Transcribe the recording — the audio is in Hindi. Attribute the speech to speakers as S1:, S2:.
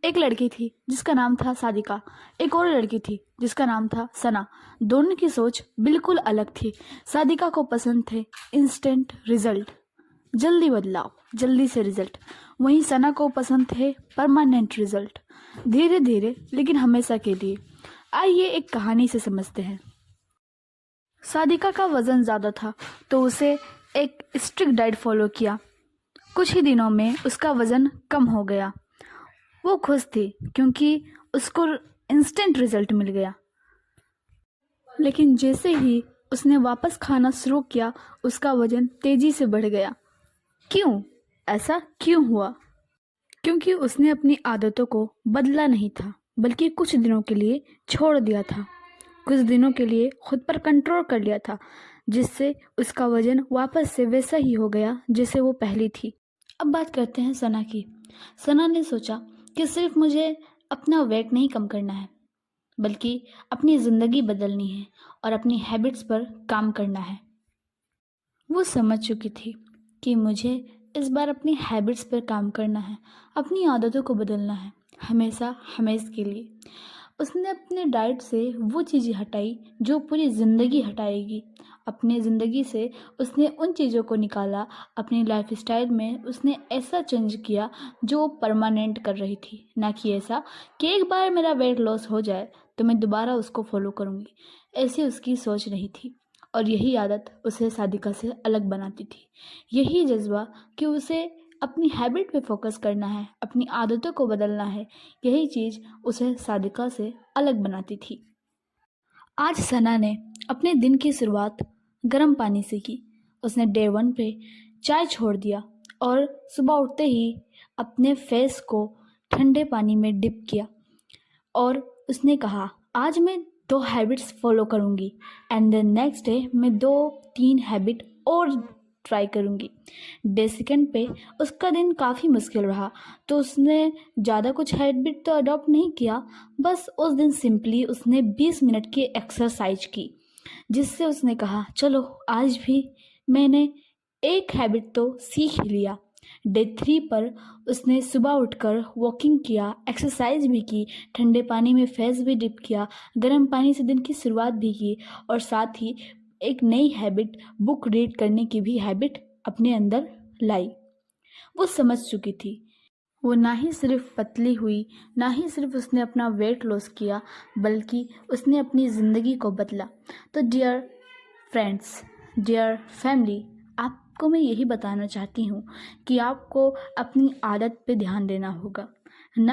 S1: एक लड़की थी जिसका नाम था सादिका। एक और लड़की थी जिसका नाम था सना। दोनों की सोच बिल्कुल अलग थी। सादिका को पसंद थे इंस्टेंट रिजल्ट, जल्दी बदलाव, जल्दी से रिजल्ट। वहीं सना को पसंद थे परमानेंट रिजल्ट, धीरे धीरे लेकिन हमेशा के लिए। आइए एक कहानी से समझते हैं। सादिका का वजन ज़्यादा था तो उसे एक स्ट्रिक्ट डाइट फॉलो किया। कुछ ही दिनों में उसका वजन कम हो गया। वो खुश थी क्योंकि उसको इंस्टेंट रिजल्ट मिल गया। लेकिन जैसे ही उसने वापस खाना शुरू किया उसका वजन तेजी से बढ़ गया। क्यों? ऐसा क्यों हुआ? क्योंकि उसने अपनी आदतों को बदला नहीं था, बल्कि कुछ दिनों के लिए छोड़ दिया था। कुछ दिनों के लिए खुद पर कंट्रोल कर लिया था, जिससे उसका वजन वापस से वैसा ही हो गया जैसे वो पहली थी। अब बात करते हैं सना की। सना ने सोचा कि सिर्फ मुझे अपना वेट नहीं कम करना है, बल्कि अपनी ज़िंदगी बदलनी है और अपनी हैबिट्स पर काम करना है। वो समझ चुकी थी कि मुझे इस बार अपनी हैबिट्स पर काम करना है, अपनी आदतों को बदलना है, हमेशा हमेशा के लिए। उसने अपने डाइट से वो चीज़ें हटाई जो पूरी ज़िंदगी हटाएगी। अपने ज़िंदगी से उसने उन चीज़ों को निकाला। अपनी लाइफस्टाइल में उसने ऐसा चेंज किया जो परमानेंट कर रही थी, ना कि ऐसा कि एक बार मेरा वेट लॉस हो जाए तो मैं दोबारा उसको फॉलो करूँगी। ऐसी उसकी सोच नहीं थी। और यही आदत उसे सादिका से अलग बनाती थी। यही जज्बा कि उसे अपनी हैबिट पे फोकस करना है, अपनी आदतों को बदलना है, यही चीज़ उसे सादिका से अलग बनाती थी। आज सना ने अपने दिन की शुरुआत गर्म पानी से की। उसने डे 1 पे चाय छोड़ दिया और सुबह उठते ही अपने फेस को ठंडे पानी में डिप किया और उसने कहा, आज मैं 2 हैबिट्स फॉलो करूँगी एंड देन नेक्स्ट डे मैं 2-3 हैबिट और ट्राई करूँगी। डे 2 पे उसका दिन काफ़ी मुश्किल रहा तो उसने ज़्यादा कुछ हैबिट तो अडॉप्ट नहीं किया। बस उस दिन सिंपली उसने 20 मिनट की एक्सरसाइज की, जिससे उसने कहा चलो आज भी मैंने एक हैबिट तो सीख ही लिया। डे 3 पर उसने सुबह उठकर वॉकिंग किया, एक्सरसाइज भी की, ठंडे पानी में फेस भी डिप किया, गर्म पानी से दिन की शुरुआत भी की और साथ ही एक नई हैबिट बुक रीड करने की भी हैबिट अपने अंदर लाई। वो समझ चुकी थी। वो ना ही सिर्फ पतली हुई, ना ही सिर्फ उसने अपना वेट लॉस किया, बल्कि उसने अपनी ज़िंदगी को बदला। तो डियर फ्रेंड्स, डियर फैमिली, आपको मैं यही बताना चाहती हूँ कि आपको अपनी आदत पे ध्यान देना होगा।